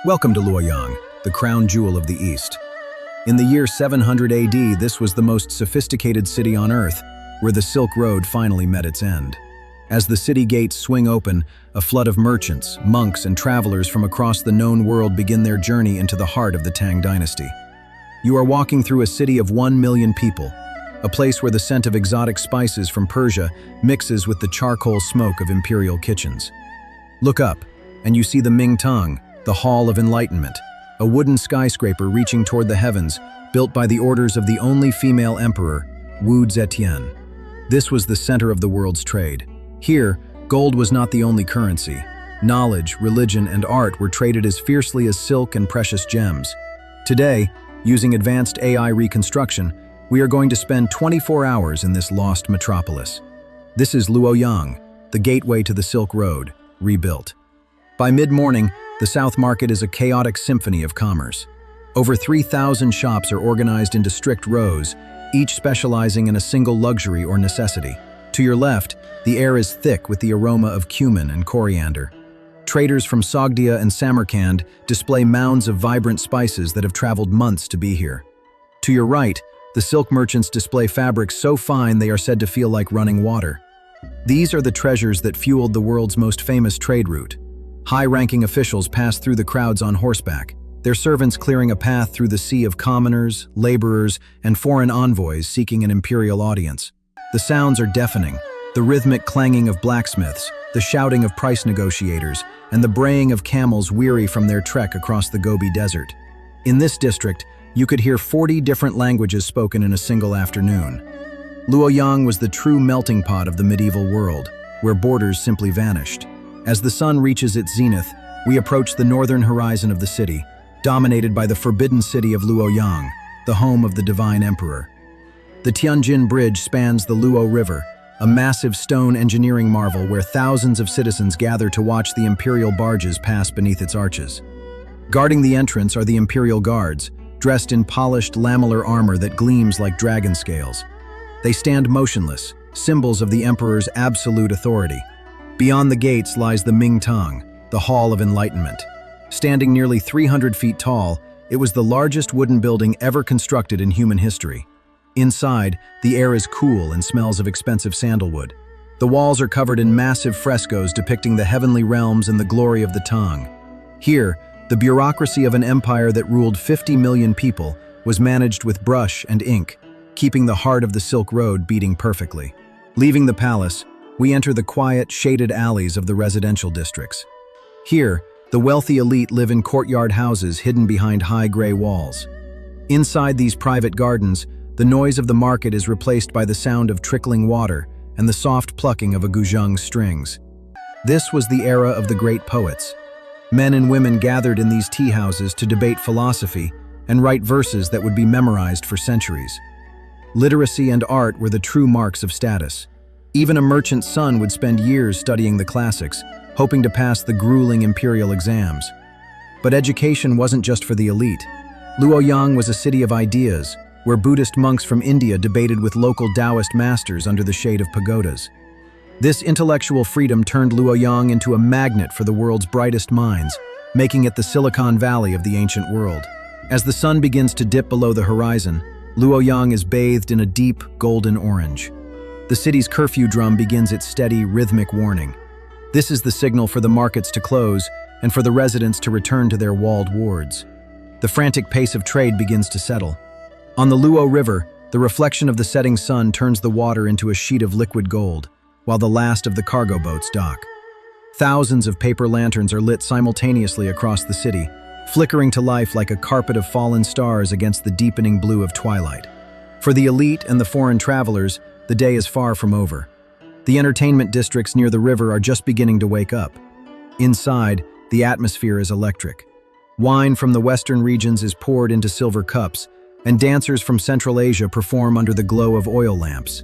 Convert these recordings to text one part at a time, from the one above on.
Welcome to Luoyang, the crown jewel of the East. In the year 700 AD, this was the most sophisticated city on Earth, where the Silk Road finally met its end. As the city gates swing open, a flood of merchants, monks, and travelers from across the known world begin their journey into the heart of the Tang Dynasty. You are walking through a city of 1 million people, a place where the scent of exotic spices from Persia mixes with the charcoal smoke of imperial kitchens. Look up, and you see the Mingtang, the Hall of Enlightenment, a wooden skyscraper reaching toward the heavens, built by the orders of the only female emperor, Zetian. This was the center of the world's trade. Here, gold was not the only currency. Knowledge, religion, and art were traded as fiercely as silk and precious gems. Today, using advanced AI reconstruction, we are going to spend 24 hours in this lost metropolis. This is Luoyang, the gateway to the Silk Road, rebuilt. By mid-morning, the South Market is a chaotic symphony of commerce. Over 3,000 shops are organized into strict rows, each specializing in a single luxury or necessity. To your left, the air is thick with the aroma of cumin and coriander. Traders from Sogdia and Samarkand display mounds of vibrant spices that have traveled months to be here. To your right, the silk merchants display fabrics so fine they are said to feel like running water. These are the treasures that fueled the world's most famous trade route. High-ranking officials pass through the crowds on horseback, their servants clearing a path through the sea of commoners, laborers, and foreign envoys seeking an imperial audience. The sounds are deafening, the rhythmic clanging of blacksmiths, the shouting of price negotiators, and the braying of camels weary from their trek across the Gobi Desert. In this district, you could hear 40 different languages spoken in a single afternoon. Luoyang was the true melting pot of the medieval world, where borders simply vanished. As the sun reaches its zenith, we approach the northern horizon of the city, dominated by the forbidden city of Luoyang, the home of the divine emperor. The Tianjin Bridge spans the Luo River, a massive stone engineering marvel where thousands of citizens gather to watch the imperial barges pass beneath its arches. Guarding the entrance are the imperial guards, dressed in polished lamellar armor that gleams like dragon scales. They stand motionless, symbols of the emperor's absolute authority. Beyond the gates lies the Mingtang, the Hall of Enlightenment. Standing nearly 300 feet tall, it was the largest wooden building ever constructed in human history. Inside, the air is cool and smells of expensive sandalwood. The walls are covered in massive frescoes depicting the heavenly realms and the glory of the Tang. Here, the bureaucracy of an empire that ruled 50 million people was managed with brush and ink, keeping the heart of the Silk Road beating perfectly. Leaving the palace, we enter the quiet, shaded alleys of the residential districts. Here, the wealthy elite live in courtyard houses hidden behind high gray walls. Inside these private gardens, the noise of the market is replaced by the sound of trickling water and the soft plucking of a guzheng strings. This was the era of the great poets. Men and women gathered in these tea houses to debate philosophy and write verses that would be memorized for centuries. Literacy and art were the true marks of status. Even a merchant's son would spend years studying the classics, hoping to pass the grueling imperial exams. But education wasn't just for the elite. Luoyang was a city of ideas, where Buddhist monks from India debated with local Taoist masters under the shade of pagodas. This intellectual freedom turned Luoyang into a magnet for the world's brightest minds, making it the Silicon Valley of the ancient world. As the sun begins to dip below the horizon, Luoyang is bathed in a deep, golden orange. The city's curfew drum begins its steady, rhythmic warning. This is the signal for the markets to close and for the residents to return to their walled wards. The frantic pace of trade begins to settle. On the Luo River, the reflection of the setting sun turns the water into a sheet of liquid gold, while the last of the cargo boats dock. Thousands of paper lanterns are lit simultaneously across the city, flickering to life like a carpet of fallen stars against the deepening blue of twilight. For the elite and the foreign travelers, the day is far from over. The entertainment districts near the river are just beginning to wake up. Inside, the atmosphere is electric. Wine from the western regions is poured into silver cups, and dancers from Central Asia perform under the glow of oil lamps.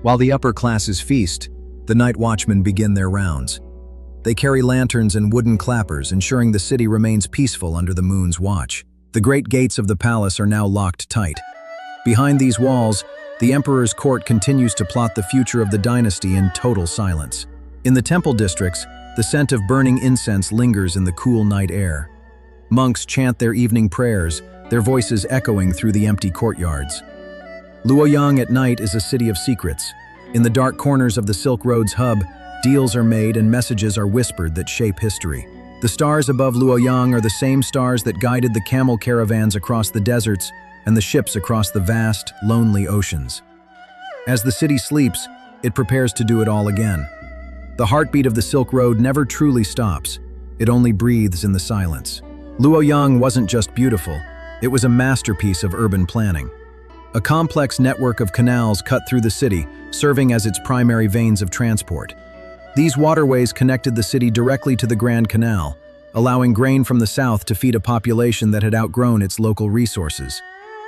While the upper classes feast, the night watchmen begin their rounds. They carry lanterns and wooden clappers, ensuring the city remains peaceful under the moon's watch. The great gates of the palace are now locked tight. Behind these walls, the emperor's court continues to plot the future of the dynasty in total silence. In the temple districts, the scent of burning incense lingers in the cool night air. Monks chant their evening prayers, their voices echoing through the empty courtyards. Luoyang at night is a city of secrets. In the dark corners of the Silk Road's hub, deals are made and messages are whispered that shape history. The stars above Luoyang are the same stars that guided the camel caravans across the deserts and the ships across the vast, lonely oceans. As the city sleeps, it prepares to do it all again. The heartbeat of the Silk Road never truly stops. It only breathes in the silence. Luoyang wasn't just beautiful, it was a masterpiece of urban planning. A complex network of canals cut through the city, serving as its primary veins of transport. These waterways connected the city directly to the Grand Canal, allowing grain from the south to feed a population that had outgrown its local resources.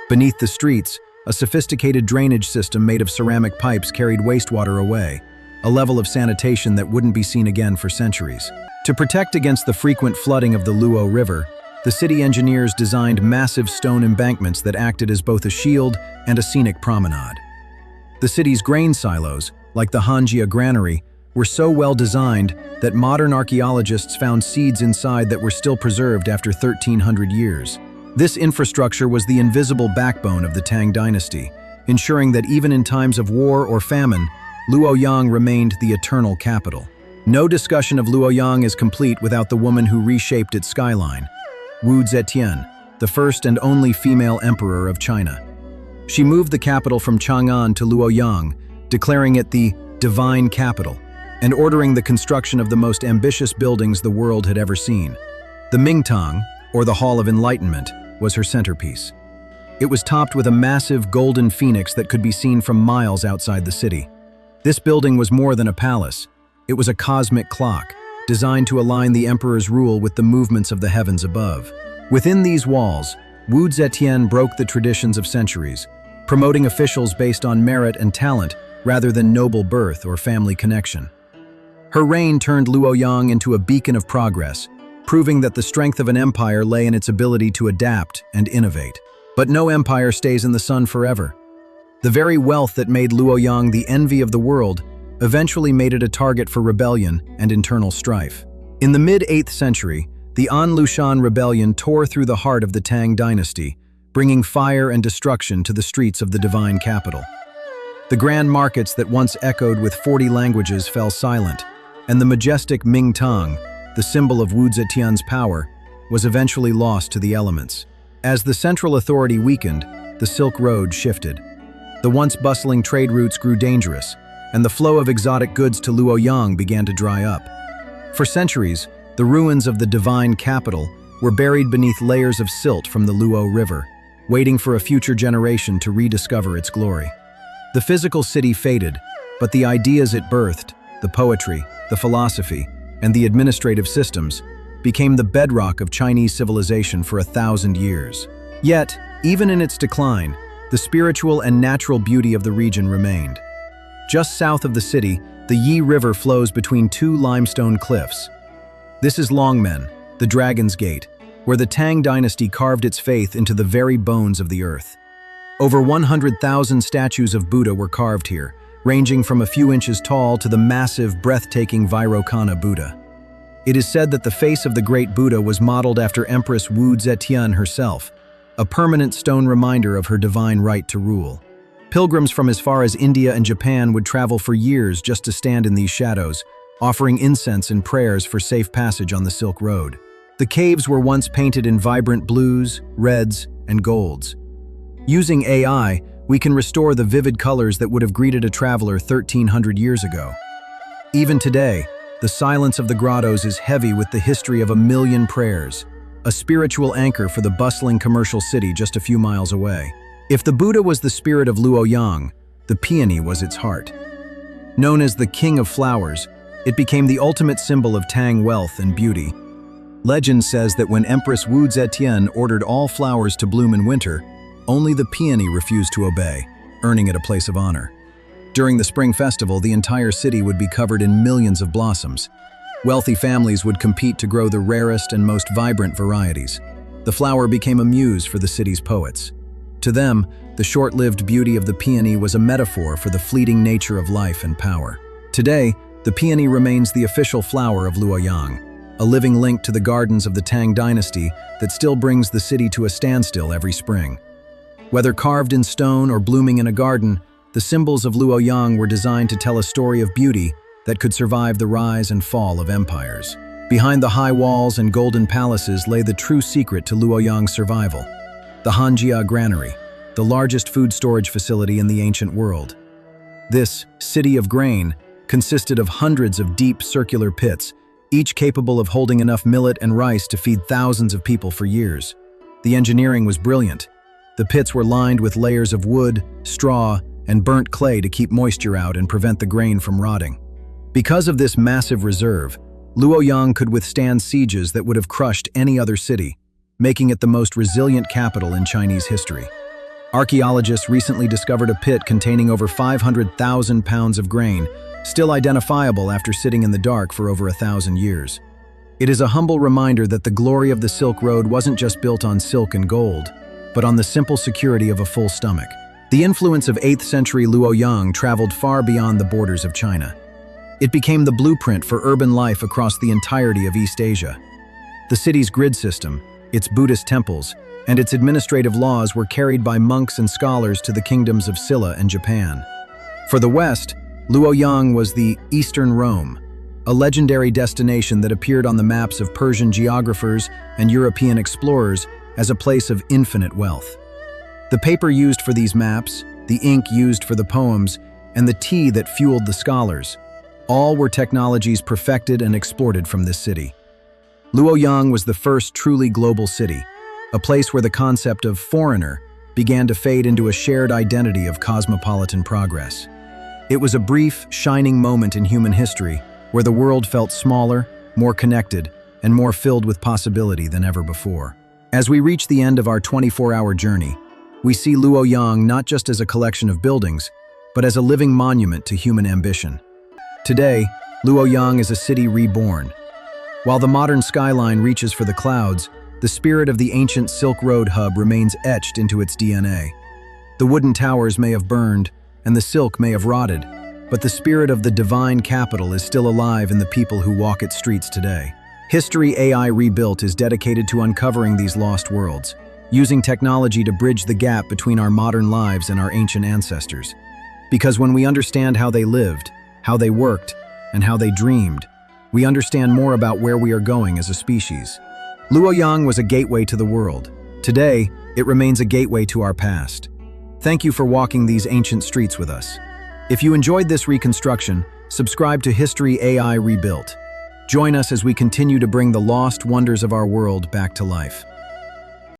Beneath the streets, a sophisticated drainage system made of ceramic pipes carried wastewater away, a level of sanitation that wouldn't be seen again for centuries. To protect against the frequent flooding of the Luo River, the city engineers designed massive stone embankments that acted as both a shield and a scenic promenade. The city's grain silos, like the Hanjia granary, were so well designed that modern archaeologists found seeds inside that were still preserved after 1,300 years. This infrastructure was the invisible backbone of the Tang Dynasty, ensuring that even in times of war or famine, Luoyang remained the eternal capital. No discussion of Luoyang is complete without the woman who reshaped its skyline, Zetian, the first and only female emperor of China. She moved the capital from Chang'an to Luoyang, declaring it the divine capital, and ordering the construction of the most ambitious buildings the world had ever seen. The Mingtang, or the Hall of Enlightenment, was her centerpiece. It was topped with a massive golden phoenix that could be seen from miles outside the city. This building was more than a palace. It was a cosmic clock, designed to align the emperor's rule with the movements of the heavens above. Within these walls, Zetian broke the traditions of centuries, promoting officials based on merit and talent rather than noble birth or family connection. Her reign turned Luoyang into a beacon of progress, proving that the strength of an empire lay in its ability to adapt and innovate. But no empire stays in the sun forever. The very wealth that made Luoyang the envy of the world eventually made it a target for rebellion and internal strife. In the mid-8th century, the An Lushan rebellion tore through the heart of the Tang Dynasty, bringing fire and destruction to the streets of the divine capital. The grand markets that once echoed with 40 languages fell silent, and the majestic Mingtang, the symbol of Zetian's power, was eventually lost to the elements. As the central authority weakened, the Silk Road shifted. The once bustling trade routes grew dangerous, and the flow of exotic goods to Luoyang began to dry up. For centuries, the ruins of the divine capital were buried beneath layers of silt from the Luo River, waiting for a future generation to rediscover its glory. The physical city faded, but the ideas it birthed, the poetry, the philosophy, and the administrative systems, became the bedrock of Chinese civilization for 1,000 years. Yet, even in its decline, the spiritual and natural beauty of the region remained. Just south of the city, the Yi River flows between two limestone cliffs. This is Longmen, the Dragon's Gate, where the Tang Dynasty carved its faith into the very bones of the earth. Over 100,000 statues of Buddha were carved here, ranging from a few inches tall to the massive, breathtaking Vairocana Buddha. It is said that the face of the great Buddha was modeled after Empress Zetian herself, a permanent stone reminder of her divine right to rule. Pilgrims from as far as India and Japan would travel for years just to stand in these shadows, offering incense and prayers for safe passage on the Silk Road. The caves were once painted in vibrant blues, reds, and golds. Using AI, we can restore the vivid colors that would have greeted a traveler 1,300 years ago. Even today, the silence of the grottos is heavy with the history of 1,000,000 prayers, a spiritual anchor for the bustling commercial city just a few miles away. If the Buddha was the spirit of Luoyang, the peony was its heart. Known as the King of Flowers, it became the ultimate symbol of Tang wealth and beauty. Legend says that when Empress Zetian ordered all flowers to bloom in winter, only the peony refused to obey, earning it a place of honor. During the spring festival, the entire city would be covered in millions of blossoms. Wealthy families would compete to grow the rarest and most vibrant varieties. The flower became a muse for the city's poets. To them, the short-lived beauty of the peony was a metaphor for the fleeting nature of life and power. Today, the peony remains the official flower of Luoyang, a living link to the gardens of the Tang Dynasty that still brings the city to a standstill every spring. Whether carved in stone or blooming in a garden, the symbols of Luoyang were designed to tell a story of beauty that could survive the rise and fall of empires. Behind the high walls and golden palaces lay the true secret to Luoyang's survival: the Hanjia Granary, the largest food storage facility in the ancient world. This city of grain consisted of hundreds of deep circular pits, each capable of holding enough millet and rice to feed thousands of people for years. The engineering was brilliant. The pits were lined with layers of wood, straw, and burnt clay to keep moisture out and prevent the grain from rotting. Because of this massive reserve, Luoyang could withstand sieges that would have crushed any other city, making it the most resilient capital in Chinese history. Archaeologists recently discovered a pit containing over 500,000 pounds of grain, still identifiable after sitting in the dark for over 1,000 years. It is a humble reminder that the glory of the Silk Road wasn't just built on silk and gold, but on the simple security of a full stomach. The influence of 8th century Luoyang traveled far beyond the borders of China. It became the blueprint for urban life across the entirety of East Asia. The city's grid system, its Buddhist temples, and its administrative laws were carried by monks and scholars to the kingdoms of Silla and Japan. For the West, Luoyang was the Eastern Rome, a legendary destination that appeared on the maps of Persian geographers and European explorers as a place of infinite wealth. The paper used for these maps, the ink used for the poems, and the tea that fueled the scholars, all were technologies perfected and exported from this city. Luoyang was the first truly global city, a place where the concept of foreigner began to fade into a shared identity of cosmopolitan progress. It was a brief, shining moment in human history where the world felt smaller, more connected, and more filled with possibility than ever before. As we reach the end of our 24-hour journey, we see Luoyang not just as a collection of buildings, but as a living monument to human ambition. Today, Luoyang is a city reborn. While the modern skyline reaches for the clouds, the spirit of the ancient Silk Road hub remains etched into its DNA. The wooden towers may have burned, and the silk may have rotted, but the spirit of the divine capital is still alive in the people who walk its streets today. History AI Rebuilt is dedicated to uncovering these lost worlds, using technology to bridge the gap between our modern lives and our ancient ancestors. Because when we understand how they lived, how they worked, and how they dreamed, we understand more about where we are going as a species. Luoyang was a gateway to the world. Today, it remains a gateway to our past. Thank you for walking these ancient streets with us. If you enjoyed this reconstruction, subscribe to History AI Rebuilt. Join us as we continue to bring the lost wonders of our world back to life.